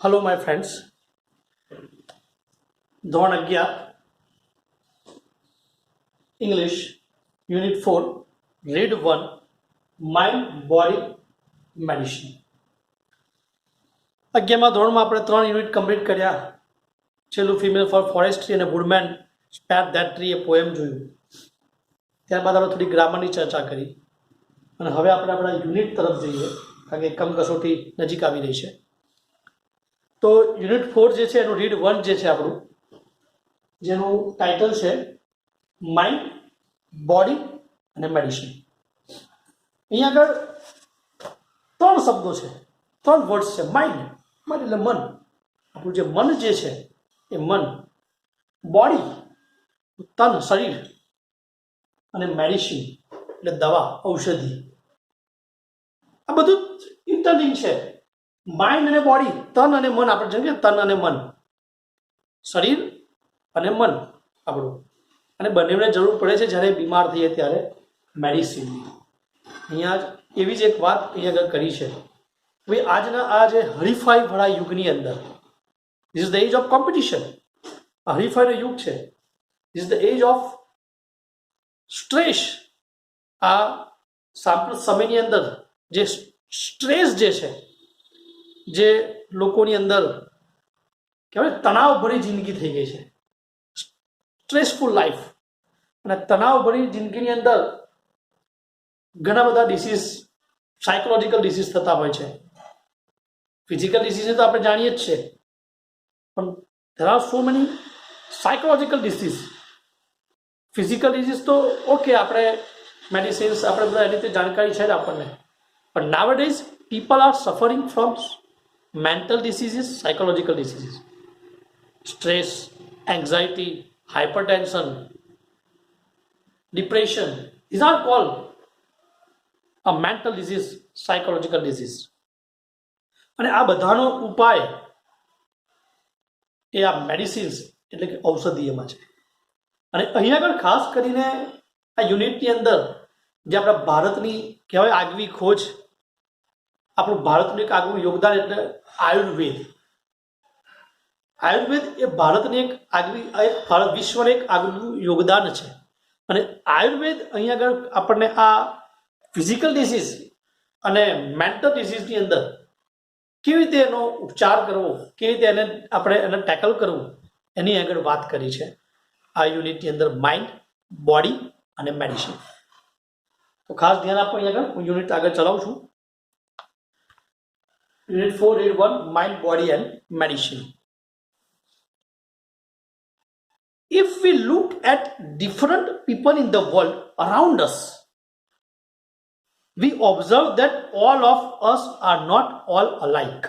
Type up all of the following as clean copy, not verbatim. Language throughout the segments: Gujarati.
हेलो माय फ्रेंड्स, ધોરણ 11 English unit 4 read 1 mind body medicine. 11મા ધોરણમાં આપણે 3 યુનિટ કમ્પ્લીટ કર્યા. છેલ્લું ફિમેલ ફોર ફોરેસ્ટ્રી અને વુડમેન સ્પેર ધેટ ટ્રી એ પોએમ જોયું. ત્યારબાદ આપણે થોડી ગ્રામરની ચર્ચા કરી અને હવે આપણે આપણા યુનિટ તરફ જઈએ કારણ કે એકમ કસોટી નજીક આવી રહી છે. તો યુનિટ 4 જે છે એનું રીડ 1 જે છે આપણું, જેનું ટાઇટલ છે માઇન્ડ બોડી અને મેડિસિન. અહીંયા આગળ 3 શબ્દો છે, 3 વર્ડ્સ છે. માઇન્ડ એટલે મન, આપણું જે મન જે છે એ મન. બોડી તન શરીર, અને મેડિસિન એટલે દવા ઔષધિ. આ બધું ઇન્ટરલિંક છે. માઇન્ડ અને બોડી, તન અને મન. આપણે જોઈએ તન અને મન, શરીર અને મન આપણું, અને બંનેને જરૂર પડે છે જ્યારે બીમાર થઈએ ત્યારે મેડિસિનની. અહીંયા જ એવી જ એક વાત અહીંયા આગળ કરી છે. ભાઈ આજના આ જે હરીફાઈ ભરા યુગની અંદર, this is the age of competition. આ હરીફાઈનો યુગ છે. This is the age of stress. આ સાંપ્રત સમયની અંદર જે સ્ટ્રેસ જે છે, જે લોકોની અંદર કહેવાય તણાવભરી જિંદગી થઈ ગઈ છે, સ્ટ્રેસફુલ લાઈફ. અને તણાવભરી જિંદગીની અંદર ઘણા બધા ડિસીઝ, સાયકોલોજીકલ ડિસીઝ થતા હોય છે. ફિઝિકલ ડિસીઝ તો આપણે જાણીએ જ છે, પણ there are so many psychological disease. Physical disease તો ઓકે, આપણે મેડિસિન્સ આપણે બધા એની રીતે જાણકારી છે જ આપણને, પણ nowadays people are suffering from mental diseases, psychological diseases. Stress, anxiety, hypertension, depression, these are called a mental disease, psychological disease. અને આ બધાનો ઉપાય એ આ મેડિસિન્સ એટલે કે ઔષધીયમાં છે. અને અહીંયા આગળ ખાસ કરીને આ યુનિટની અંદર જે આપણા ભારતની કહેવાય આગવી ખોજ, આપણું ભારતનું એક આગવું યોગદાન એટલે આયુર્વેદ. આયુર્વેદ એ ભારતની એક આગવી, ભારત વિશ્વને એક આગવું યોગદાન છે. અને આયુર્વેદ અહીંયા આગળ આપણને આ ફિઝિકલ ડિસીઝ અને મેન્ટલ ડિસીઝની અંદર કેવી રીતે એનો ઉપચાર કરવો, કેવી રીતે એને આપણે એને ટેકલ કરવું, એની આગળ વાત કરી છે આ યુનિટની અંદર, માઇન્ડ, બોડી અને મેડિસિન. તો ખાસ ધ્યાન આપો. અહીંયા આગળ હું યુનિટ આગળ ચલાવું છું. Unit 4 read 1 mind body and medicine. If we look at different people in the world around us, we observe that all of us are not all alike.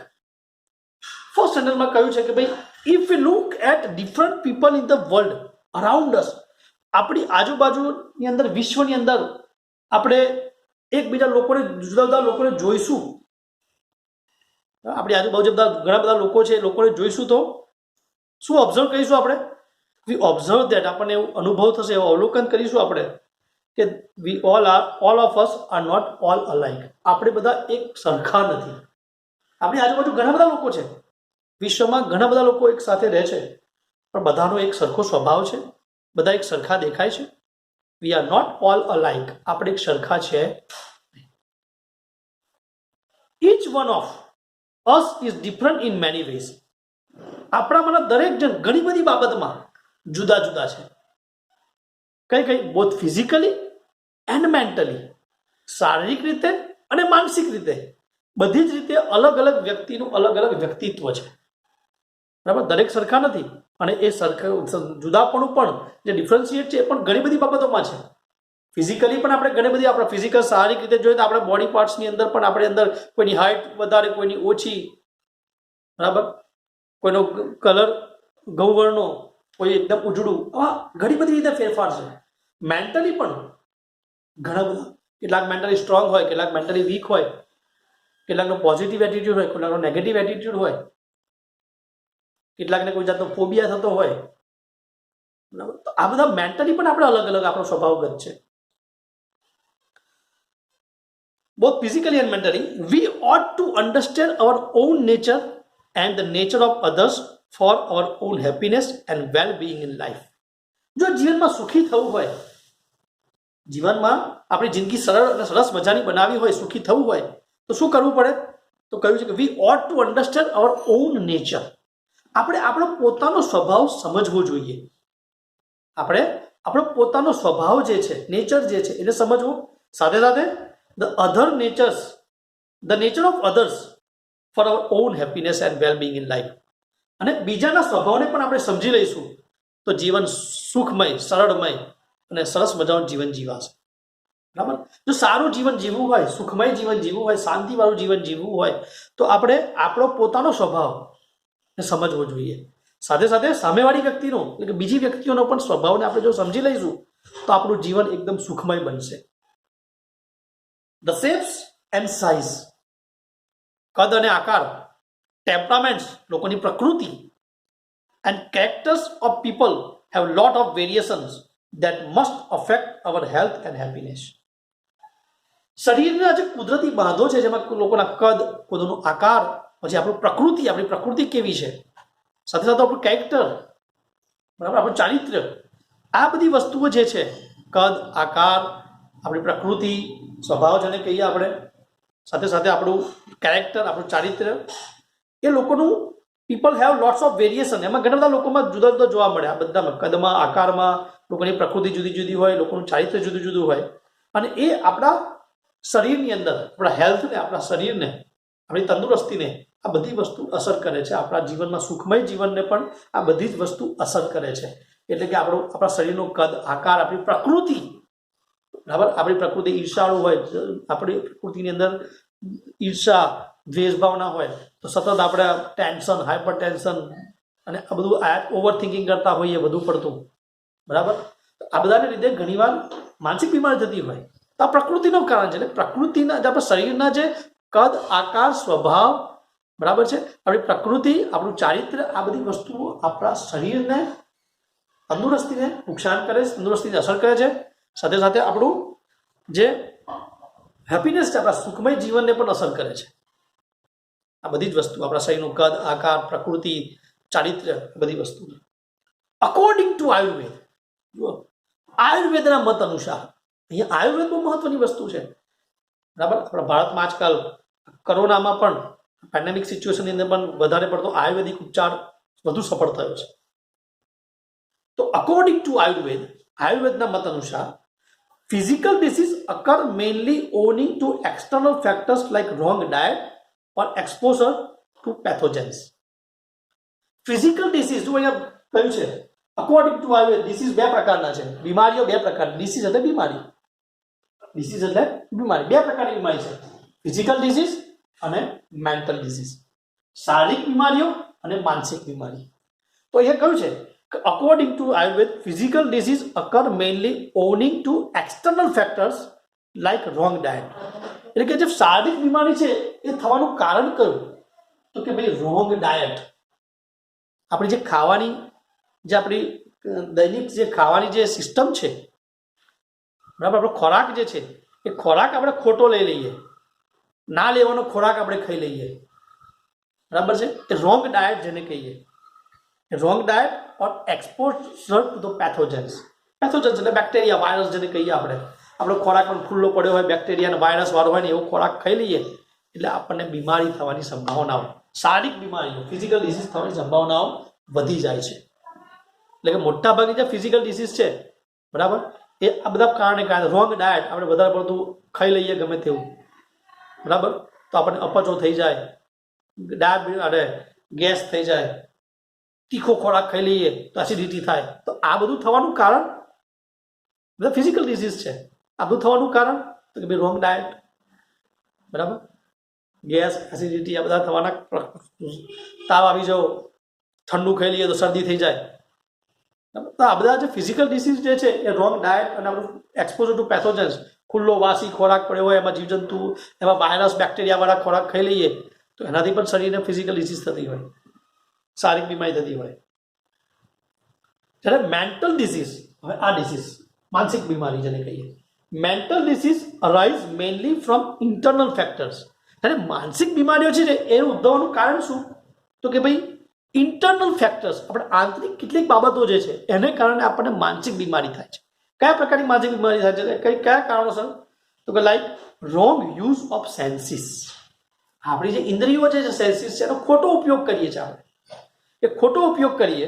First sentence માં કહ્યું છે કે ભાઈ, if we look at different people in the world around us, આપણી આજુબાજુની અંદર, વિશ્વની અંદર આપણે એકબીજા લોકોને, જુદા જુદા લોકોને જોઈશું. આપણી આજુબાજુ ઘણા બધા લોકો છે, લોકોને જોઈશું તો શું ઓબ્ઝર્વ કરીશું આપણે? વી ઓબ્ઝર્વ દેટ, આપણને એવું અનુભવ થશે, એવું અવલોકન કરીશું આપણે કે we all of us are not all alike. આપણે બધા એક સરખા નથી. આપણી આજુબાજુ ઘણા બધા લોકો છે, વિશ્વમાં ઘણા બધા લોકો એક સાથે રહે છે, પણ બધાનો એક સરખો સ્વભાવ છે, બધા એક સરખા દેખાય છે. We are not all alike, આપણે એક સરખા છે. Each one of us is different in many ways. આપણામાંના દરેક જણ ઘણી બધી બાબતમાં જુદા જુદા છે. કઈ કઈ? બોથ ફિઝિકલી એન્ડ મેન્ટલી, શારીરિક રીતે અને માનસિક રીતે, બધી જ રીતે અલગ અલગ વ્યક્તિનું અલગ અલગ વ્યક્તિત્વ છે. બરાબર? દરેક સરખા નથી. અને એ સરખા જુદાપણું પણ, જે ડિફરન્શિએટ છે, એ પણ ઘણી બધી બાબતોમાં છે. ફિઝિકલી પણ આપણે ઘણી બધી, આપણા ફિઝિકલ શારીરિક રીતે જોઈએ તો આપણા બોડી પાર્ટ્સની અંદર પણ આપણે અંદર કોઈની હાઇટ વધારે, કોઈની ઓછી, બરાબર, કોઈનો કલર ગૌવર્ણો, કોઈ એકદમ ઉજળું, આ ઘણી બધી રીતે ફેરફાર છે. મેન્ટલી પણ ઘણા બધા, કેટલાક મેન્ટલી સ્ટ્રોંગ હોય, કેટલાક મેન્ટલી વીક હોય, કેટલાકનો પોઝિટિવ એટીટ્યુડ હોય, કેટલાકનો નેગેટિવ એટીટ્યુડ હોય, કેટલાકને કોઈ જાતનો ફોબિયા થતો હોય. બરાબર? તો આ બધા મેન્ટલી પણ આપણે અલગ અલગ આપણો સ્વભાવગત છે. both physically and mentally, we ought to understand our own nature and the nature of others for our own happiness and well being in life. જો જીવનમાં સુખી થવું હોય, જીવનમાં આપણી જિંદગી સરળ અને સરસ મજાની બનાવી હોય, સુખી થવું હોય તો શું કરવું પડે? તો કહ્યું છે કે we ought to understand our own nature. આપણે આપણો પોતાનો સ્વભાવ સમજવો જોઈએ. આપણે આપણો પોતાનો સ્વભાવ જે છે, નેચર જે છે એને સમજવો. સાથે સાથે the nature of others for our own happiness and well being in life. અને બીજાના સ્વભાવને પણ આપણે સમજી લઈશું તો જીવન સુખમય, સરળમય અને સરસ મજાનું જીવન જીવાશે. બરાબર? જો સારું જીવન જીવવું હોય, સુખમય જીવન જીવવું હોય, શાંતિવાળું જીવન જીવવું હોય તો આપણે આપણો પોતાનો સ્વભાવ સમજવો જોઈએ. સાથે સાથે સામેવાળી વ્યક્તિનો, એટલે કે બીજી વ્યક્તિઓનો પણ સ્વભાવને આપણે જો સમજી લઈશું તો આપણું જીવન એકદમ સુખમય બનશે. ધ શેપ્સ એન્ડ સાઇઝ, કદ અને આકાર, ટેમ્પરામેન્ટ્સ, લોકોની પ્રકૃતિ, and characters of people have lot of variations that must affect our health and happiness. શરીરના જે કુદરતી બાંધો છે, જેમાં લોકોના કદ, કોઈનો આકાર, પછી આપણી પ્રકૃતિ કેવી છે, સાથે સાથે આપણું કેરેક્ટર, બરાબર, આપણું ચારિત્ર્ય, આ બધી વસ્તુઓ જે છે, કદ, આકાર, આપણી પ્રકૃતિ, સ્વભાવ જેને કહીએ આપણે, સાથે સાથે આપણું કેરેક્ટર, આપણું ચારિત્ર્ય, એ લોકોનું people have lots of variation. એમાં ઘણા બધા લોકોમાં જુદા જુદા જોવા મળે. આ બધામાં, કદમાં, આકારમાં, લોકોની પ્રકૃતિ જુદી જુદી હોય, લોકોનું ચારિત્ર્ય જુદું જુદું હોય. અને એ આપણા શરીરની અંદર, આપણા હેલ્થને, આપણા શરીરને, આપણી તંદુરસ્તીને આ બધી વસ્તુ અસર કરે છે. આપણા જીવનમાં સુખમય જીવનને પણ આ બધી જ વસ્તુ અસર કરે છે. એટલે કે આપણા શરીરનું કદ, આકાર, આપણી પ્રકૃતિ, બરાબર, આપણી પ્રકૃતિ ઈર્ષાળુ હોય, આપણી પ્રકૃતિની અંદર ઈર્ષા, દ્વેષભાવના હોય તો સતત આપણે ટેન્શન, હાઇપર ટેન્શન અને આ બધું ઓવર થિંકિંગ કરતા હોઈએ વધુ પડતું, બરાબર. આ બધાને લીધે ઘણીવાર માનસિક બીમારી થતી હોય તો આ પ્રકૃતિનું કારણ છે. એટલે પ્રકૃતિના, આપણા શરીરના જે કદ, આકાર, સ્વભાવ, બરાબર છે, આપણી પ્રકૃતિ, આપણું ચારિત્ર્ય, આ બધી વસ્તુઓ આપણા શરીરને, તંદુરસ્તીને નુકસાન કરે છે, તંદુરસ્તીને અસર કરે છે. સાથે સાથે આપણું જે હેપીનેસ છે, આપણા સુખમય જીવનને પણ અસર કરે છે. આ બધી જ વસ્તુ, આપણા શરીરનું કદ, આકાર, પ્રકૃતિ, ચારિત્ર્ય, બધી વસ્તુ. અકોર્ડિંગ ટુ આયુર્વેદ, જુઓ, આયુર્વેદના મત અનુસાર, અહીંયા આયુર્વેદ બહુ મહત્વની વસ્તુ છે, બરાબર. આપણા ભારતમાં આજકાલ કોરોનામાં પણ, પેન્ડેમિક સિચ્યુએશનની અંદર પણ વધારે પડતો આયુર્વેદિક ઉપચાર વધુ સફળ થયો છે. તો અકોર્ડિંગ ટુ આયુર્વેદ, આયુર્વેદના મત અનુસાર, physical disease occur mainly owing to external factors like wrong diet or exposure to pathogens. Physical disease, જો અહીંયા કહ્યું છે અકોર્ડિંગ ટુ આયુર્વેદ, ડિસીઝ બે પ્રકારના છે, બીમારીઓ બે પ્રકારની. ડિસીઝ એટલે બીમારી, ડિસીઝ એટલે બીમારી, બે પ્રકારની બીમારી છે, ફિઝિકલ ડિસીઝ અને મેન્ટલ ડિસીઝ. શારીરિક બીમારીઓ અને માનસિક બીમારી. તો અહીંયા કહ્યું છે according to Ayurveda, physical disease occur mainly owing to external factors like wrong diet. એટલે કે જે શારીરિક બીમારી છે એ થવાનું કારણ કયું? તો કે ભાઈ રોંગ ડાયટ. આપણી જે ખાવાની, જે આપણી દૈનિક જે ખાવાની જે સિસ્ટમ છે, બરાબર, આપણો ખોરાક જે છે એ ખોરાક આપણે ખોટો લઈ લઈએ, ના લેવાનો ખોરાક આપણે ખાઈ લઈએ, બરાબર છે. એ રોંગ ડાયટ જેને કહીએ, wrong diet or exposure to the pathogens. Pathogens એટલે બેક્ટેરિયા, વાયરસ જેને કહીએ આપણે. આપણો ખોરાક પણ ખુલ્લો પડ્યો હોય, બેક્ટેરિયા અને વાયરસ વાળો હોય ને એવો ખોરાક ખાઈ લઈએ એટલે આપણને બીમારી થવાની સંભાવનાઓ, શારીરિક બીમારીઓ, ફિઝિકલ ડિસીઝ થવાની સંભાવનાઓ વધી જાય છે. એટલે કે મોટાભાગની જે ફિઝિકલ ડિસીઝ છે, બરાબર, એ આ બધા કારણે રોંગ ડાયટ, આપણે વધારે પડતું ખાઈ લઈએ ગમે તેવું, બરાબર, તો આપણને અપચો થઈ જાય, અરે ગેસ થઈ જાય, તીખો ખોરાક ખાઈ લઈએ તો એસિડિટી થાય. તો આ બધું થવાનું કારણ બધા ફિઝિકલ ડિસીઝ છે. આ બધું થવાનું કારણ તો કે ભાઈ રોંગ ડાયટ, બરાબર, ગેસ, એસિડિટી, આ બધા થવાના. તાવ આવી જાવ, ઠંડુ ખાઈ લઈએ તો શરદી થઈ જાય. તો આ બધા જે ફિઝિકલ ડિસીઝ જે છે એ રોંગ ડાયટ અને આપણું એક્સપોઝર ટુ પેથોજન્સ, ખુલ્લો વાસી ખોરાક પડ્યો હોય, એમાં જીવજંતુ, એમાં વાયરસ, બેક્ટેરિયાવાળા ખોરાક ખાઈ લઈએ તો એનાથી પણ શરીરને ફિઝિકલ ડિસીઝ થતી હોય, શારીરિક બીમારી થતી હોય. જ્યારે મેન્ટલ ડિસીઝ, હવે આ ડિસીઝ માનસિક બીમારી જેને કહીએ, mental disease arise mainly from internal factors. ત્યારે માનસિક બીમારીઓ છે એ ઉદ્ભવવાનું કારણ શું? તો કે ભાઈ ઇન્ટરનલ ફેક્ટર્સ, આપણે આંતરિક કેટલીક બાબતો જે છે એને કારણે આપણને માનસિક બીમારી થાય છે. કયા પ્રકારની માનસિક બીમારી થાય છે, કયા કારણોસર? તો કે like wrong use of senses. આપણી જે ઇન્દ્રિયો છે, સેન્સીસ છે, એનો ખોટો ઉપયોગ કરીએ છીએ આપણે, એ ખોટો ઉપયોગ કરીએ.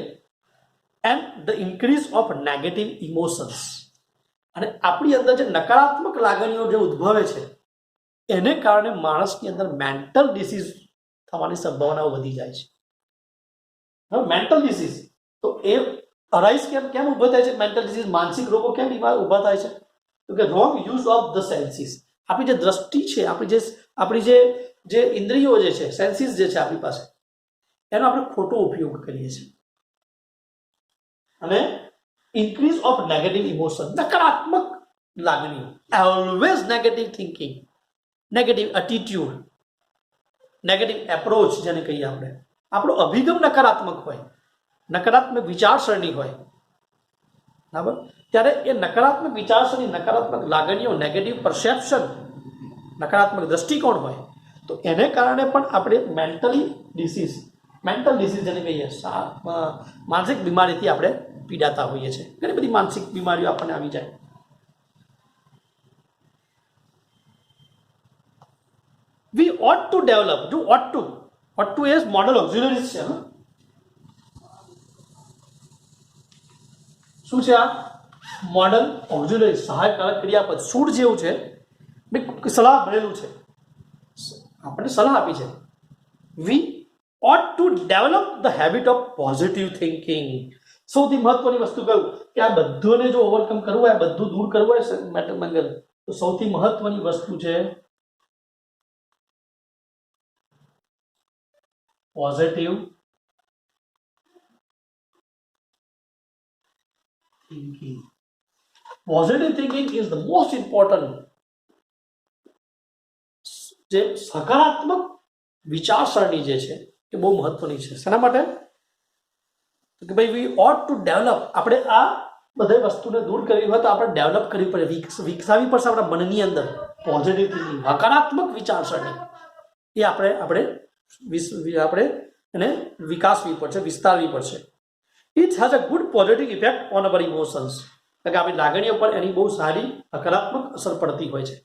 And the increase of negative emotions, અને આપણી અંદર જે નકારાત્મક લાગણીઓ જે ઉદ્ભવે છે એને કારણે માણસની અંદર મેન્ટલ ડિસીઝ થવાની સંભાવનાઓ વધી જાય છે. હવે મેન્ટલ ડિસીઝ તો એ અરાઇઝ કેમ ઊભો થાય છે? મેન્ટલ ડિસીઝ, માનસિક રોગો કેમ ઊભા થાય છે? તો કે wrong use of the senses. આપણી જે દ્રષ્ટિ છે, આપણી જે ઇન્દ્રિયો જે છે, સેન્સીસ જે છે આપણી પાસે, એનો આપણે ખોટો ઉપયોગ કરીએ છીએ. અને ઇન્ક્રીઝ ઓફ નેગેટિવ ઇમોશન, નકારાત્મક લાગણીઓ, always negative thinking, negative attitude, negative approach જેને કહીએ આપણે, આપણો અભિગમ નકારાત્મક હોય, નકારાત્મક વિચારસરણી હોય, બરાબર? ત્યારે એ નકારાત્મક વિચારસરણી, નકારાત્મક લાગણીઓ, નેગેટિવ પરસેપ્શન, નકારાત્મક દ્રષ્ટિકોણ હોય, તો એને કારણે પણ આપણે મેન્ટલ ડિસીઝ જેને કહીએ, માનસિક બીમારીથી આપણે પીડાતા હોઈએ છીએ. ઘણી બધી માનસિક બીમારીઓ આપણને આવી જાય. We ought to develop, do ought to is model auxiliaries છે. શું છે આ? મોડલ ઓક્ઝિલરી, સહાયકારક ક્રિયાપદ. શુડ જેવું છે, સલાહ ભરેલું છે, આપણને સલાહ આપી છે. વી ought to develop the habit of positive thinking. સૌથી મહત્વની વસ્તુ કહ્યું કે આ બધુંને જો ઓવરકમ કરવું હોય, બધું દૂર કરવું હોય મંગલ, તો સૌથી મહત્વની વસ્તુ છે positive thinking. Positive thinking is the most important. જે સકારાત્મક વિચારસરણી જે છે એ બહુ મહત્વની છે. શેના માટે? કે ભાઈ વી ઓટ ટુ ડેવલપ. આપણે આ બધી વસ્તુને દૂર કરવી હોય તો આપણે ડેવલપ કરવી પડે, વિકસાવવી પડશે આપણા મનની અંદર પોઝિટિવ થિંકિંગ, હકારાત્મક વિચારસરણી. એ આપણે એને વિકાસવી પડશે, વિસ્તારવી પડશે. It has a good positive effect on our emotions. એટલે કે આપણી લાગણીઓ પર એની બહુ સારી હકારાત્મક અસર પડતી હોય છે.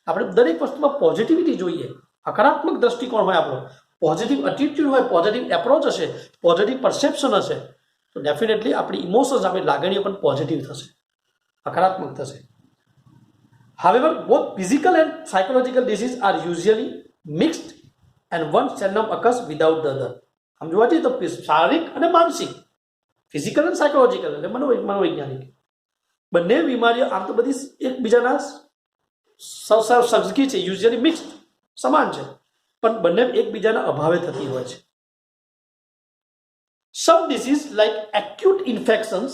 આપણે દરેક વસ્તુમાં પોઝિટિવિટી જોઈએ, હકારાત્મક દ્રષ્ટિકોણ હોય આપણો, પોઝિટિવ એટીટ્યુડ હોય, પોઝિટિવ એપ્રોચ હશે, પોઝિટિવ પરસેપ્શન હશે, તો ડેફિનેટલી આપણી ઇમોશન્સ, આપણી લાગણીઓ પણ પોઝિટિવ થશે, હકારાત્મક થશે. However both physical and psychological disease are usually mixed and one seldom occurs without the other. આમ જોવા જઈએ તો શારીરિક અને માનસિક, ફિઝિકલ અને સાયકોલોજીકલ એટલે મનોવૈજ્ઞાનિક, બંને બીમારીઓ આમ તો બધી એકબીજાના સગી છે, યુઝ્યુઅલી મિક્સ્ડ, સમાન છે, પણ બંને એકબીજાના અભાવે થતી હોય છે. Some diseases like acute infections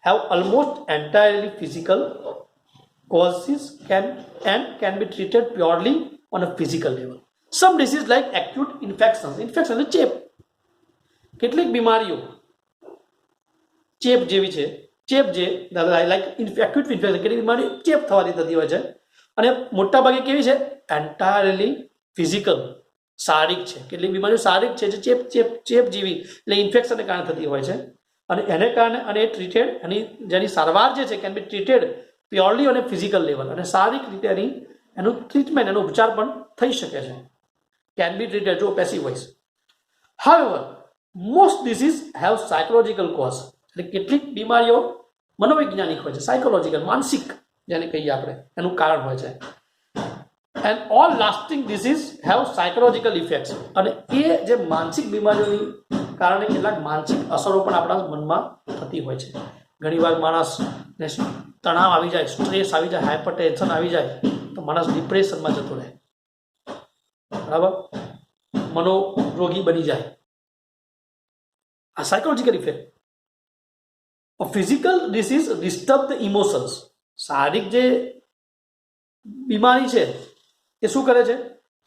have almost entirely physical causes can be treated purely on a physical level. Some diseases like acute infections, infection એટલે ચેપ, કેટલીક બીમારીઓ ચેપ જેવી છે, ચેપ જે લાઈક એક્યુટ ઇન્ફેક્શન, કેટલીક બીમારી ચેપ થવાથી થતી હોય છે, અને મોટા ભાગે કેવી છે? એન્ટાયરલી ફિઝિકલ, શારીરિક છે. કેટલીક બીમારીઓ શારીરિક છે, જે ચેપ જેવી એટલે ઇન્ફેક્શનને કારણે થતી હોય છે, અને એને કારણે અને એ ટ્રીટેડ, જેની સારવાર જે છે can be treated purely on A physical level, અને શારીરિક રીતે એનું ટ્રીટમેન્ટ, એનો ઉપચાર પણ થઈ શકે છે, કેન બી ટ્રીટેડ જો passive voice. However most disease have psychological cause. એટલે કેટલીક બીમારીઓ મનોવૈજ્ઞાનિક હોય છે, સાયકોલોજીકલ, માનસિક જેને કહીએ આપણે, એનું કારણ હોય છે. And all lasting disease have psychological effects. અને એ જે માનસિક બીમારીઓની કારણે કેટલાક માનસિક અસરો પણ આપણા મનમાં થતી હોય છે. ઘણીવાર માણસને તણાવ આવી જાય, સ્ટ્રેસ આવી જાય, હાઈપર ટેન્શન આવી જાય, તો માણસ ડિપ્રેશનમાં જતો રહે, બરાબર, મનોરોગી બની જાય. આ psychological effect. Physical disease disturb the emotions. શારીરિક જે બીમારી છે એ શું કરે છે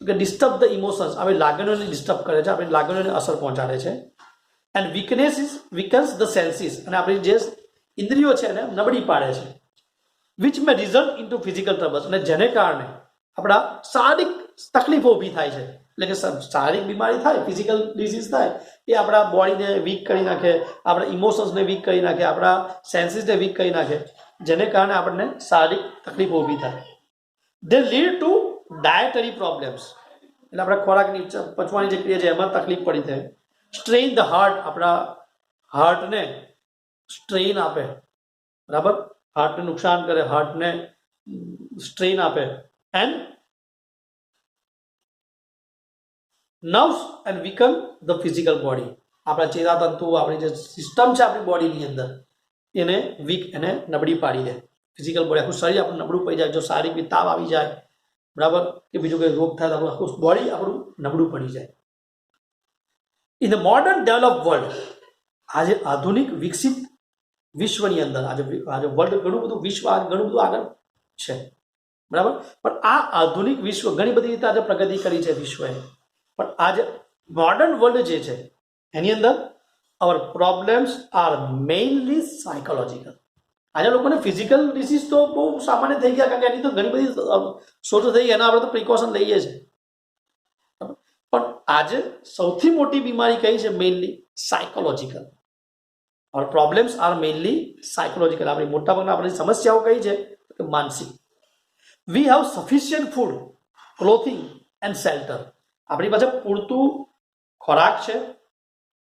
કે ડિસ્ટર્બ ધ ઇમોશન્સ, આપણે લાગણીઓને ડિસ્ટર્બ કરે છે, આપણે લાગણીઓને અસર પહોંચાડે છે. એન્ડ વીકન્સ ધ સેન્સીસ, અને આપણી જે ઇન્દ્રિયો છે એને નબળી પાડે છે. Which may result in to physical troubles, અને જેને કારણે આપણા શારીરિક તકલીફો ઊભી થાય છે, એટલે કે શારીરિક બીમારી થાય, ફિઝિકલ ડિઝીઝ થાય, એ આપણા બોડીને વીક કરી નાખે, આપણા ઇમોશન્સને વીક કરી નાખે, આપણા સેન્સીસને વીક કરી નાખે, જેને કારણે આપણને શારીરિક તકલીફો ઊભી થાય. દે લીડ ટુ ડાયટરી પ્રોબ્લેમ્સ, એટલે આપણા ખોરાકની પચવાની જે ક્રિયા છે એમાં તકલીફ પડી થાય. સ્ટ્રેઇન ધ હાર્ટ, આપણા હાર્ટને સ્ટ્રેઇન આપે, બરાબર, હાર્ટને નુકસાન કરે, હાર્ટને સ્ટ્રેઇન આપે. And nerves and વીકન the physical body, આપણા ચેતાતંતુ, આપણી જે સિસ્ટમ છે આપણી બોડીની અંદર એને વીક, એને નબળી પાડી દે. ફિઝિકલ બોડી, આખું શરીર આપણું નબળું પડી જાય. જો શારીરિક તાવ આવી જાય, બરાબર, કે બીજો કોઈ રોગ થાય તો આખું બોડી આપણું નબળું પડી જાય. In the modern develop world, આજે આધુનિક વિકસિત વિશ્વની અંદર આજે વર્લ્ડ ઘણું બધું, વિશ્વ ઘણું બધું આગળ છે, બરાબર, પણ આ આધુનિક વિશ્વ ઘણી બધી રીતે આજે પ્રગતિ કરી છે વિશ્વએ, પણ આજે મોડર્ન વર્લ્ડ જે છે એની અંદર અવર પ્રોબ્લેમ્સ આર મેઇનલી સાયકોલોજીકલ. આજે લોકોને ફિઝિકલ ડિસીઝ તો બહુ સામાન્ય થઈ ગયા, કારણ કે એની તો ઘણી બધી શોધો થઈ ગઈ, એના આપણે તો પ્રિકોશન લઈએ છીએ. પણ આજે સૌથી મોટી બીમારી કઈ છે? Mainly psychological. ઓર પ્રોબ્લેમ્સ આર મેઇનલી સાયકોલોજીકલ. આપણી મોટાભાગના આપણી સમસ્યાઓ કઈ છે? કે માનસિક. We have sufficient food, clothing and shelter. આપણી પાસે પૂરતું ખોરાક છે,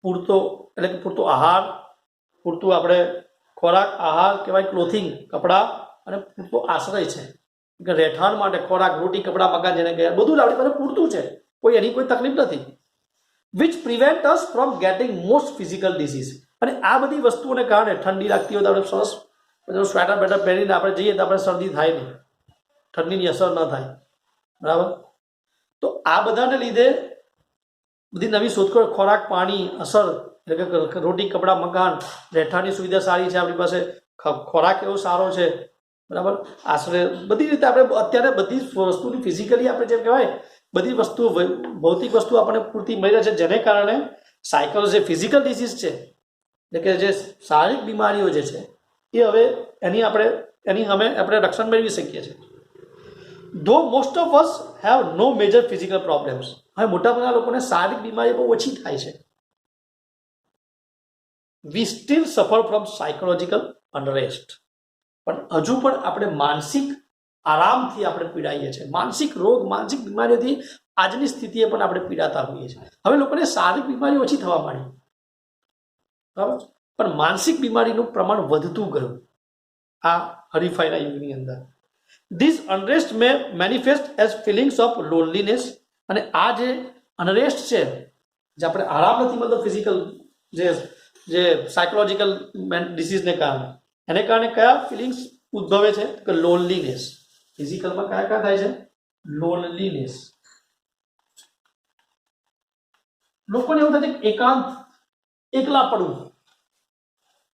પૂરતો આહાર, પૂરતું આપણે ખોરાક, આહાર કહેવાય, ક્લોથિંગ કપડાં, અને પૂરતો આશ્રય છે કે રહેઠાણ માટે ખોરાક, રોટી, કપડાં, મકાન જેને કહે, બધું જ આપણી પાસે પૂરતું છે, એની કોઈ તકલીફ નથી. Which prevent us from getting most physical disease. અને આ બધી વસ્તુઓને કારણે ઠંડી લાગતી હોય તો આપણે સરસ સ્વેટર બેટર પહેરીને આપણે જઈએ તો આપણે શરદી થાય નહીં, ઠંડીની અસર ન થાય, બરાબર. તો આ બધાને લીધે બધી નવી શોધખોળ, ખોરાક, પાણી, અસર, એટલે કે રોટી, કપડાં, મકાન, રહેઠાણની સુવિધા સારી છે, આપણી પાસે ખોરાક એવો સારો છે, બરાબર, આશરે બધી રીતે આપણે અત્યારે બધી વસ્તુની ફિઝિકલી આપણે જેમ કહેવાય બધી વસ્તુઓ, ભૌતિક વસ્તુ આપણને પૂરતી મળી રહે છે, જેને કારણે જે ફિઝિકલ ડિસીઝ છે, એટલે કે જે શારીરિક બીમારીઓ જે છે એ હવે એની સામે આપણે રક્ષણ મેળવી શકીએ છીએ. Though most of us have no major physical problems. હવે મોટાભાગના લોકોને શારીરિક બીમારી બહુ ઓછી થાય છે. We still suffer from psychological unrest. પણ હજુ પણ આપણે માનસિક આરામથી આપણે પીડાઈએ છીએ. માનસિક રોગ, માનસિક બીમારીઓથી આજની સ્થિતિએ પણ આપણે પીડાતા હોઈએ છીએ. હવે લોકોને શારીરિક બીમારી ઓછી થવા માંડી, બરાબર, પણ માનસિક બીમારીનું પ્રમાણ વધતું ગયું આ હરીફાઈના યુગની અંદર. This unrest may manifest as feelings of loneliness. અને આ જે અનરેસ્ટ છે, જે આપણે આરામ નથી મળતો ફિઝિકલ, જે સાયકોલોજીકલ ડિસીઝને કારણે, એને કારણે કયા ફિલિંગ્સ ઉદ્ભવે છે? કે લોનલીનેસ. ફિઝિકલમાં કયા થાય છે? લોનલીનેસ. લોકોને એવું થાય છે એકાંત, એકલા પડવું,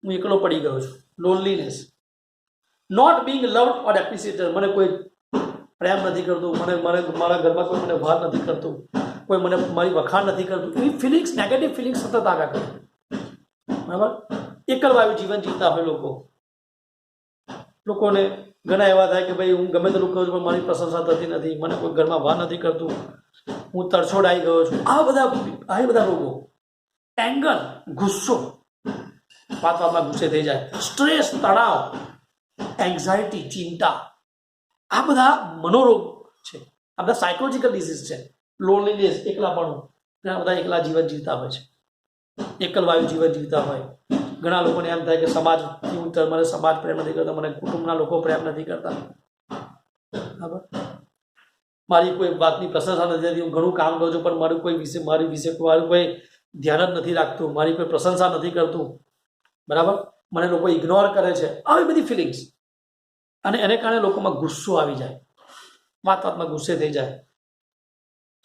હું એકલો પડી ગયો છું, loneliness. Not being loved or appreciated. મને કોઈ પ્રેમ નથી કરતું, મારા ઘરમાં કોઈ મને વાત નથી કરતું, કોઈ મને મારી વખાણ નથી કરતું, એવી ફિલિંગ્સ, નેગેટિવ ફિલિંગ્સ સતત આવ્યા કરે, બરાબર. એકલવાયુ જીવન જીવતા હોય લોકોને ઘણા એવા થાય કે ભાઈ હું ગમે તેટલું કહું છું પણ મારી પ્રશંસા થતી નથી, મને કોઈ ઘરમાં વાત નથી કરતું, હું તરછોડાઈ ગયો છું. આ બધા રોગો. એંગર, ગુસ્સો, વાતમાં ગુસ્સે થઈ જાય. સ્ટ્રેસ, તણાવ, એન્ઝાયટી, ચિંતા, આ બધા મનોરોગ છે, આ બધા સાયકોલોજીકલ ડિસીઝ છે. લોનલીનેસ, એકલાપણું. ઘણા બધા એકલા જીવન જીવતા હોય છે, એકલવાયુ જીવન જીવતા હોય. ઘણા લોકોને એમ થાય કે મને સમાજ પ્રેમ નથી કરતો, મને કુટુંબના લોકો પ્રેમ નથી કરતા, બરાબર, મારી કોઈ વાતની પ્રશંસા નથી થતી, હું ઘણું કામ કરું છું પણ મારું કોઈ ધ્યાન જ નથી રાખતું, મારી કોઈ પ્રશંસા નથી કરતું, બરાબર, મને લોકો ઇગ્નોર કરે છે. આવી બધી ફિલિંગ્સ. અને એને કારણે લોકોમાં ગુસ્સો આવી જાય, વાતમાં ગુસ્સે થઈ જાય,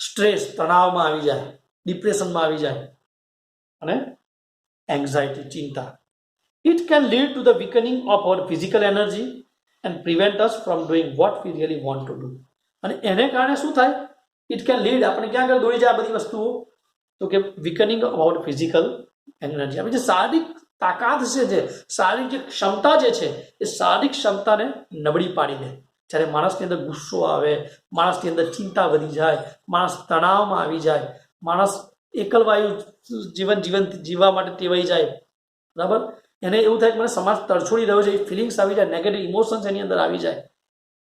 સ્ટ્રેસ, તણાવમાં આવી જાય, ડિપ્રેશનમાં આવી જાય, અને એન્ઝાયટી, ચિંતા. It can lead to the weakening of our physical energy and prevent us from doing what we really want to do. અને એને કારણે શું થાય? ઇટ કેન લીડ, આપણે ક્યાં આગળ દોડી જાય આ બધી વસ્તુઓ? તો કે વીકનિંગ ઓફ અવર ફિઝિકલ એનર્જી. આપણી જે શારીરિક તાકાત છે, જે શારીરિક જે ક્ષમતા જે છે, એ શારીરિક ક્ષમતાને નબળી પાડી દે. જ્યારે માણસની અંદર ગુસ્સો આવે, માણસની અંદર ચિંતા વધી જાય, માણસ તણાવમાં આવી જાય, માણસ એકલવાયુ જીવન જીવવા માટે ટેવાઈ જાય, બરાબર, એને એવું થાય કે મને સમાજ તરછોડી રહ્યો છે, એ ફિલિંગ્સ આવી જાય, નેગેટિવ ઇમોશન્સ એની અંદર આવી જાય,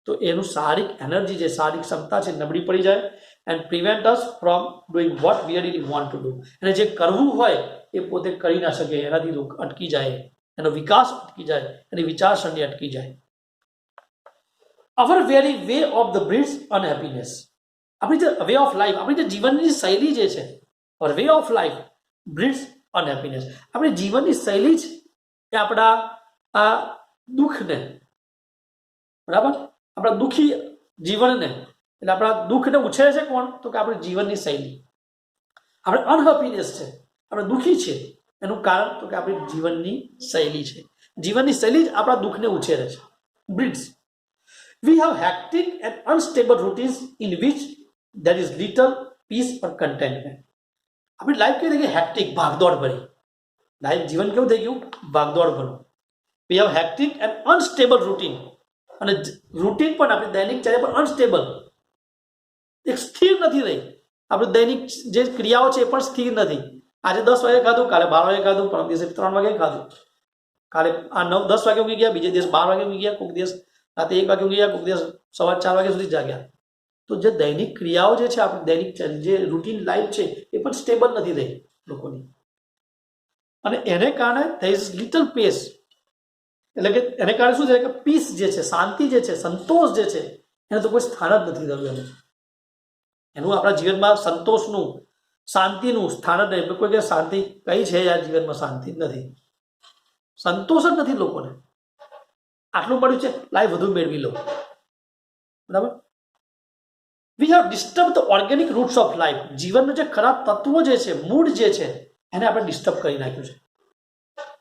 તો એનું શારીરિક એનર્જી છે, શારીરિક ક્ષમતા છે, નબળી પડી જાય and prevent us from doing what V really want to do. અને જે કરવું હોય એ પોતે કરી ના શકે, એનાથી અટકી જાય, એનો વિકાસ અટકી જાય, એની વિચારસરણી અટકી જાય. અવર very way of the breeds અનહેપીનેસ. આપણી જે વે ઓફ લાઈફ, આપણી જે જીવનની શૈલી જે છે, અવર વે ઓફ લાઈફ બ્રીડ્સ અનહેપીનેસ. આપણી જીવનની શૈલી જ એ આપણા આ દુઃખને, બરાબર, આપણા દુઃખી જીવનને, એટલે આપણા દુઃખને ઉછેરે છે કોણ? તો કે આપણી જીવનની શૈલી. આપણે અનહેપીનેસ છે, આપણે દુઃખી છે, એનું કારણ તો કે આપણી જીવનની શૈલી છે. જીવનની શૈલી જ આપણા દુઃખને ઉછેરે છે. Breeds. We have hectic and unstable routines in which there is little peace or contentment. આપણી લાઈફ કેવી થઈ ગઈ? હેક્ટિક, ભાગદોડ ભરી લાઈફ. જીવન કેવું થઈ ગયું? ભાગદોડ ભરું. We have hectic and unstable routine. અને રૂટીન પણ આપણી દૈનિક ચર્યા પણ અનસ્ટેબલ, એક સ્થિર નથી રહી. આપણી દૈનિક જે ક્રિયાઓ છે એ પણ સ્થિર નથી. આજે 10 વાગે ખાધું, કાલે 12 વાગે ખાધું, પરમ દિવસે 3 વાગે ખાધું, કાલે આ 9-10 વાગે ઊંઘી ગયા, બીજે દિવસ 12 વાગે ઊંઘી ગયા, કોઈક દિવસ રાતે 1 વાગે ઊંઘી ગયા, કોઈક દિવસ સવાર 4 વાગ્યા સુધી જાગ્યા. તો જે દૈનિક ક્રિયાઓ જે છે, આપણી દૈનિક જે રૂટીન લાઈફ છે એ પણ સ્ટેબલ નથી રહી લોકોની. અને એને કારણે there is little pace, એટલે કે એને કારણે શું છે કે પીસ જે છે, શાંતિ જે છે, સંતોષ જે છે, એને તો કોઈ સ્થાન જ નથી રહ્યું. એનું આપણા જીવનમાં સંતોષનું, શાંતિનું સ્થાન જ નહીં. કોઈ કે શાંતિ કઈ છે યાર, જીવનમાં શાંતિ જ નથી, સંતોષ જ નથી લોકોને. આટલું મળ્યું છે, લાઈફ વધુ મેળવી લો, બરાબર. We have disturb the organic roots of life. જીવનનું જે ખરાબ તત્વો જે છે, મૂળ જે છે, એને આપણે ડિસ્ટર્બ કરી નાખ્યું છે.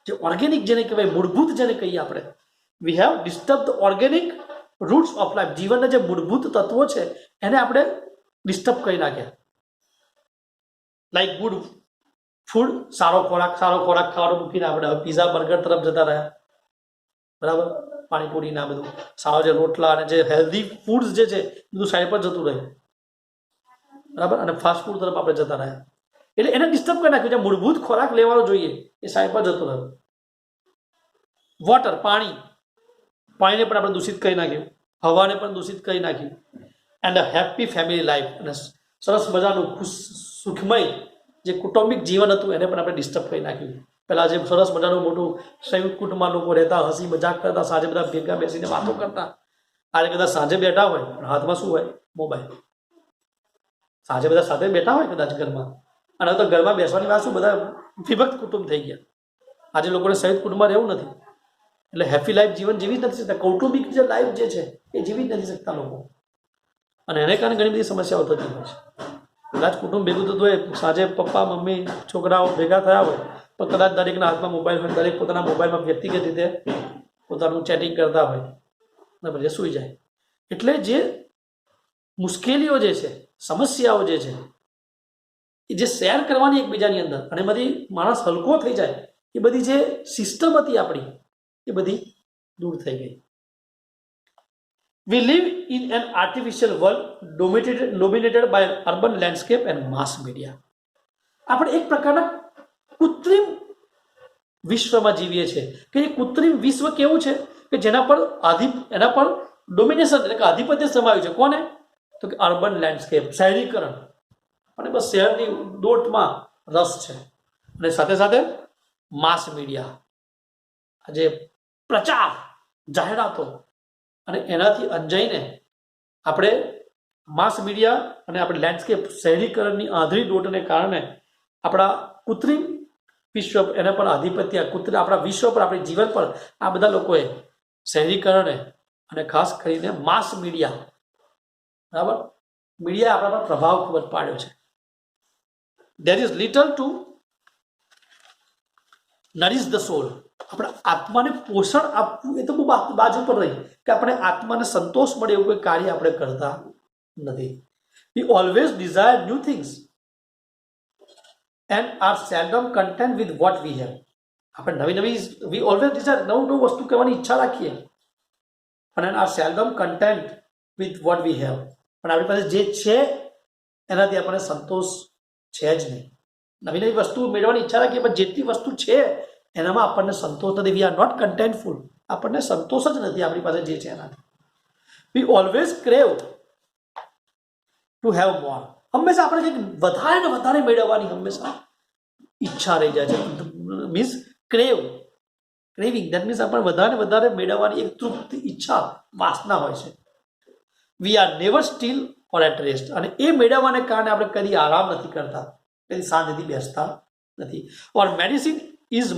જે ઓર્ગેનિક જેને કહેવાય, મૂળભૂત જેને કહીએ આપણે, we have disturb the organic roots of life. જીવનના જે મૂળભૂત તત્વો છે એને આપણે ડિસ્ટર્બ કરી નાખ્યા. લાઈક ગુડ ફૂડ, સારો ખોરાક ખાવાનો મૂકીને આપણે પીઝા બર્ગર તરફ જતા રહ્યા, બરાબર, પાણીપુરી ના બધું સારો જે રોટલા અને જે હેલ્ધી ફૂડ્સ જે છે બધું સાઈડ પર જતું રહે, બરાબર, અને ફાસ્ટ ફૂડ તરફ આપણે જતા રહ્યા. એટલે એને ડિસ્ટર્બ કરી નાખ્યું. જે મૂળભૂત ખોરાક લેવાનો જોઈએ એ સાઈડ પર જતો રહ્યો. વોટર, પાણીને પણ આપણે દૂષિત કરી નાખ્યું, હવાને પણ દૂષિત કરી નાખ્યું. And a happy family life, અને સરસ મજાનું સુખમય જે કૌટુંબિક જીવન હતું એને પણ આપણે ડિસ્ટર્બ કરી નાખ્યું. પહેલાં જે સરસ મજાનું મોટું સંયુક્ત કુટુંબમાં લોકો રહેતા, હસી મજાક કરતા, સાંજે બધા ભેગા બેસીને વાતો કરતા. આજે કદાચ સાંજે બેઠા હોય પણ હાથમાં શું હોય? મોબાઈલ. સાંજે બધા સાથે બેઠા હોય કદાચ ઘરમાં, અને હવે તો ઘરમાં બેસવાની વાત શું, બધા વિભક્ત કુટુંબ થઈ ગયા. આજે લોકોને સંયુક્ત કુટુંબમાં રહેવું નથી, એટલે હેપી લાઈફ જીવન જીવી જ નથી શકતા. કૌટુંબિક જે લાઈફ જે છે એ જીવી જ નથી શકતા લોકો, અને એને કારણે ઘણી બધી સમસ્યાઓ થતી હોય છે. કદાચ કુટુંબ ભેગું થતું હોય, સાંજે પપ્પા મમ્મી છોકરાઓ ભેગા થયા હોય, પણ કદાચ દરેકના હાથમાં મોબાઈલ હોય, દરેક પોતાના મોબાઈલમાં વ્યક્તિગત રીતે પોતાનું ચેટિંગ કરતા હોય અને પછી સૂઈ જાય. એટલે જે મુશ્કેલીઓ જે છે, સમસ્યાઓ જે છે, એ જે શેર કરવાની એકબીજાની અંદર, અને એમાંથી માણસ હલકો થઈ જાય, એ બધી જે સિસ્ટમ હતી આપણી એ બધી દૂર થઈ ગઈ. We live in an artificial world dominated by urban landscape and mass media. આપણે એક પ્રકારના કૃત્રિમ વિશ્વમાં જીવીએ છીએ કે એ કૃત્રિમ વિશ્વ કેવું છે કે જેના પર એના પર ડોમિનેશન એટલે કે આધિપત્ય સમાવ્યું છે. કોને? તો કે અર્બન લેન્ડસ્કેપ, શહેરીકરણ. અને બસ શહેરની દોટમાં રસ છે. અને સાથે સાથે માસ મીડિયા, આજે પ્રચાર, જાહેરાતો, અને એનાથી અંજાઈને આપણે માસ મીડિયા અને આપણે લેન્ડસ્કેપ, શહેરીકરણની આંધળી દોટને કારણે આપણા કૃત્રિમ વિશ્વ એના પર આધિપત્ય, આપણા વિશ્વ પર, આપણી જીવન પર આ બધા લોકોએ શહેરીકરણે અને ખાસ કરીને માસ મીડિયા, બરાબર, મીડિયા આપણા પર પ્રભાવ ખૂબ જ પાડ્યો છે. There is little to nourish the soul. આપણા આત્માને પોષણ આપવું એ તો બહુ બાજુ પર રહી કે આપણે આત્માને સંતોષ મળે એવું કોઈ કાર્ય આપણે કરતા નથી. We always desire new things and are seldom content with what we have. આપણે વી ઓલવેઝ ડિઝાયર, નવું વસ્તુ કરવાની ઈચ્છા રાખીએ, અને are seldom content with what we have. પણ આપણી પાસે જે છે એનાથી આપણને સંતોષ છે જ નહીં. નવી નવી વસ્તુ મેળવવાની ઈચ્છા રાખીએ પણ જેટલી વસ્તુ છે એનામાં આપણને સંતોષ નથી. We are not contentful. આપણને સંતોષ જ નથી આપણી પાસે જે છે એનાથી. We always crave to have more. હંમેશા આપણે કંઈક વધારે ને વધારે મેળવવાની હંમેશા ઈચ્છા રહી જાય છે. મીન્સ ક્રેવિંગ દેટ મીન્સ આપણે વધારે ને વધારે મેળવવાની એક તૃપ્તિ, ઈચ્છા, વાસના હોય છે. We are never still or at rest. અને એ મેળવવાને કારણે આપણે કદી આરામ નથી કરતા, કદી શાંતિથી બેસતા નથી. Or medicine is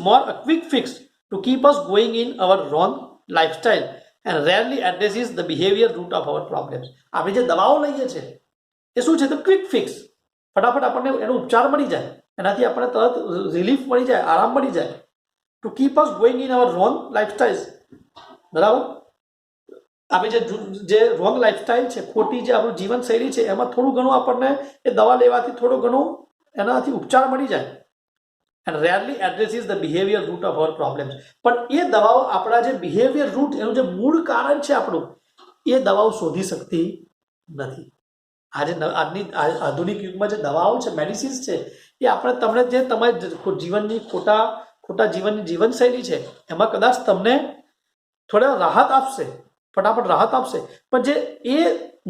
more a quick fix to keep us going in our wrong lifestyle and rarely addresses the behaviour root of our problems. આપણે જે દવાઓ લઈએ છીએ એ શું છે? તો ક્વિક ફિક્સ. ફટાફટ આપણને એનો ઉપચાર મળી જાય, એનાથી આપણને તરત રિલીફ મળી જાય, આરામ મળી જાય. Two keep us going in our wrong lifestyle. બરાબર? આપણે જે રોંગ લાઈફસ્ટાઈલ છે, ખોટી જે આપણું જીવનશૈલી છે, એમાં થોડું ઘણું આપણને એ દવા લેવાથી થોડું ઘણું એનાથી ઉપચાર મળી જાય. And rarely addresses the behaviour root of our problems. પણ એ દવાઓ આપણા જે બિહેવિયર રૂટ, એનું જે મૂળ કારણ છે આપણું, એ દવાઓ શોધી શકતી નથી. આજની આધુનિક યુગમાં જે દવાઓ છે, મેડિસિન્સ છે, એ આપણે તમને જે તમારી જીવનની ખોટા જીવનની જીવનશૈલી છે એમાં કદાચ તમને થોડા રાહત આપશે, ફટાફટ રાહત આપશે, પણ જે એ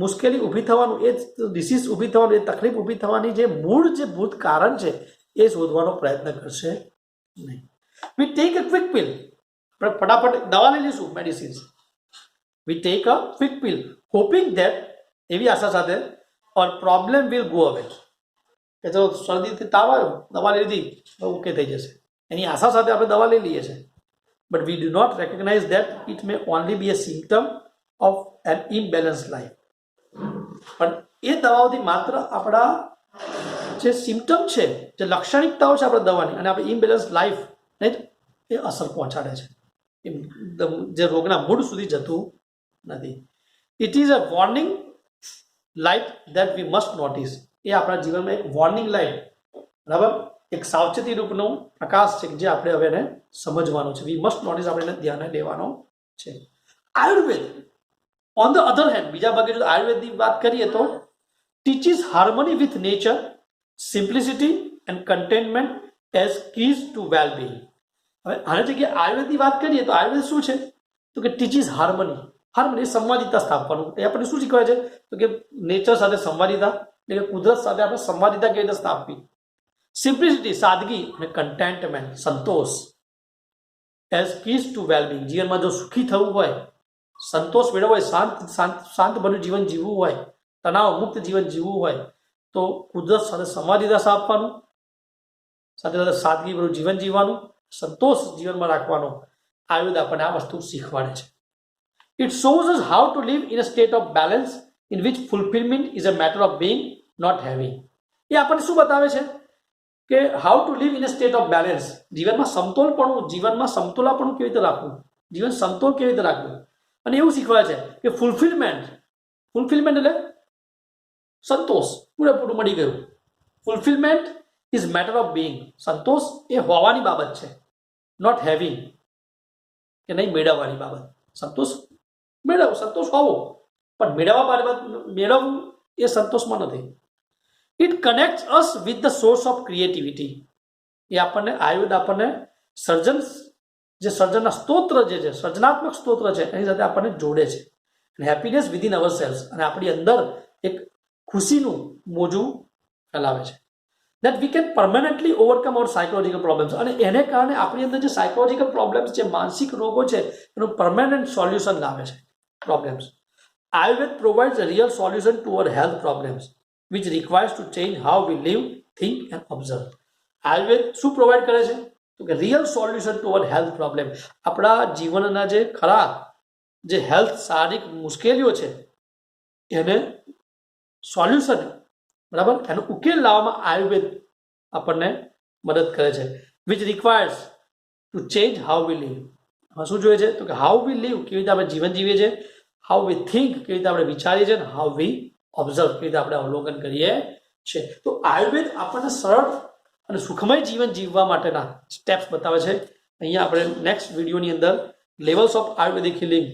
મુશ્કેલી ઊભી થવાનું, એ ડિસીઝ ઊભી થવાનું, એ તકલીફ ઊભી થવાની જે મૂળ જે ભૂત કારણ છે એ શોધવાનો પ્રયત્ન કરશે નહીં. We take a quick pill. આપણે ફટાફટ દવા લઈ લઈશું, medicines. We take a quick pill hoping that, એવી આશા સાથે, ઓર પ્રોબ્લેમ વિલ ગો અવે. કે જો શરદીથી તાવ આવ્યો, દવા લઈ લીધી, ઓકે થઈ જશે, એની આશા સાથે આપણે દવા લઈ લઈએ છીએ. But we do not recognize that it may only be a symptom of an imbalanced life. પણ એ દવાઓથી માત્ર આપણા જે સિમ્ટમ છે, જે લાક્ષણિકતાઓ છે આપણા દવાની, અને આપણી ઇમ્બેલેન્સ લાઈફ ને એ અસર પહોંચાડે છે. જે રોગના મૂળ સુધી જતું નથી. It is a warning light that we must notice. એ આપણા જીવનમાં એક વોર્નિંગ લાઇટ, બરાબર, એક સાવચેતી રૂપનો પ્રકાશ છે જે આપણે હવે એને સમજવાનો છે. વી મસ્ટ નોટિસ, આપણે એને ધ્યાને લેવાનો છે. Ayurveda on the other hand, બીજા ભાગે જો આયુર્વેદની વાત કરીએ તો teaches harmony with nature, simplicity and contentment as keys to wellbeing. હવે આની જગ્યાએ આયુર્વેદની વાત કરીએ તો આયુર્વેદ શું છે? તો કે ટીચીસ હાર્મની. હાર્મની સંવાદિતા સ્થાપવાનું. એ આપણને શું શીખવાય છે? તો કે નેચર સાથે સંવાદિતા, એટલે કે કુદરત સાથે આપણે સંવાદિતા કેવી રીતે સ્થાપવી. સિમ્પ્લિસિટી, સાદગી, અને containment, Santosh as keys to wellbeing. જીવનમાં જો સુખી થવું હોય, સંતોષ મેળવવો હોય, શાંતભર્યું જીવન જીવવું હોય, તણાવ મુક્ત જીવન જીવવું હોય, તો કુદરત સાથે સંવાદિતા સ્થાપવાનું, સાથે સાથે સાદગીભર્યું જીવન જીવવાનું, સંતોષ જીવનમાં રાખવાનો. આયુર્વેદ આપણને આ વસ્તુ શીખવાડે છે. It shows us how to live in a state of balance in which fulfilment is a matter of being, not having. એ આપણને શું બતાવે છે? કે how to live in a state of balance. જીવનમાં સમતોલાપણું કેવી રીતે રાખવું, જીવન સમતોલ કેવી રીતે રાખવું. અને એવું શીખવાય છે કે ફુલફિલમેન્ટ એટલે સંતોષ પૂરેપૂરું મળી ગયું. Fulfilment is matter of being. સંતોષ એ હોવાની બાબત છે, નોટ હેવિંગ, કે નહીં મેળવવાની બાબત. સંતોષ હોવો, પણ મેળવવું એ સંતોષમાં નથી. It connects us with the source of creativity. એ આપણને આયુર્વેદ આપણને સર્જનના સ્તોત્ર જે છે, સર્જનાત્મક સ્તોત્ર છે, એની સાથે આપણને જોડે છે. અને હેપીનેસ વિધિન અવર સેલ્સ, અને આપણી અંદર એક ખુશીનું મોજું ફેલાવે છે. That we can permanently overcome our psychological problems. અને એને કારણે આપણી અંદર જે સાયકોલોજીકલ પ્રોબ્લેમ્સ, જે માનસિક રોગો છે, એનું પરમાનન્ટ સોલ્યુશન લાવે છે. Problems. Ayurveda provides a real solution to our health problems which requires to change how we live, think and observe. Ayurveda શું પ્રોવાઈડ કરે છે? તો કે real solution to our health problem. આપણા જીવનના જે જે હેલ્થ શારીરિક મુશ્કેલીઓ છે એને સોલ્યુશન, બરાબર, એનો ઉકેલ લાવવામાં આયુર્વેદ આપણને મદદ કરે છે. Which requires to change how we live. શું જોઈએ છે? તો કે હાઉ વી લીવ, કેવી રીતે આપણે જીવન જીવીએ છીએ, હાઉ વી થિંક, કેવી રીતે આપણે વિચારીએ છીએ, અને હાઉ વી ઓબ્ઝર્વ, કેવી રીતે આપણે અવલોકન કરીએ છીએ. તો આયુર્વેદ આપણને સરળ અને સુખમય જીવન જીવવા માટેના સ્ટેપ્સ બતાવે છે. અહીંયા આપણે નેક્સ્ટ વિડીયોની અંદર લેવલ્સ ઓફ આયુર્વેદિક હિલિંગ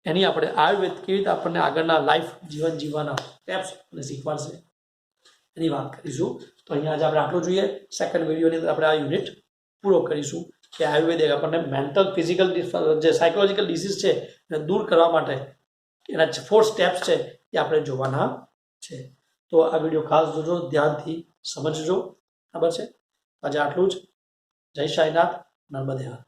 એની આપણે આયુર્વેદ કેવી રીતે આપણને આગળના લાઈફ જીવન જીવવાના સ્ટેપ્સ અને શીખવાડશે એની વાત કરીશું. તો અહીંયા આજે આપણે આટલું જોઈએ. સેકન્ડ વિડીયોની અંદર આપણે આ યુનિટ પૂરો કરીશું કે આયુર્વેદ આપણને મેન્ટલ ફિઝિકલ જે સાયકોલોજીકલ ડિસીઝ છે એને દૂર કરવા માટે એના 4 સ્ટેપ્સ છે એ આપણે જોવાના છે. તો આ વિડીયો ખાસ જોજો, ધ્યાનથી સમજજો. બરાબર છે? આજે આટલું જ. જય સાંઈનાથ, નર્મદે હર.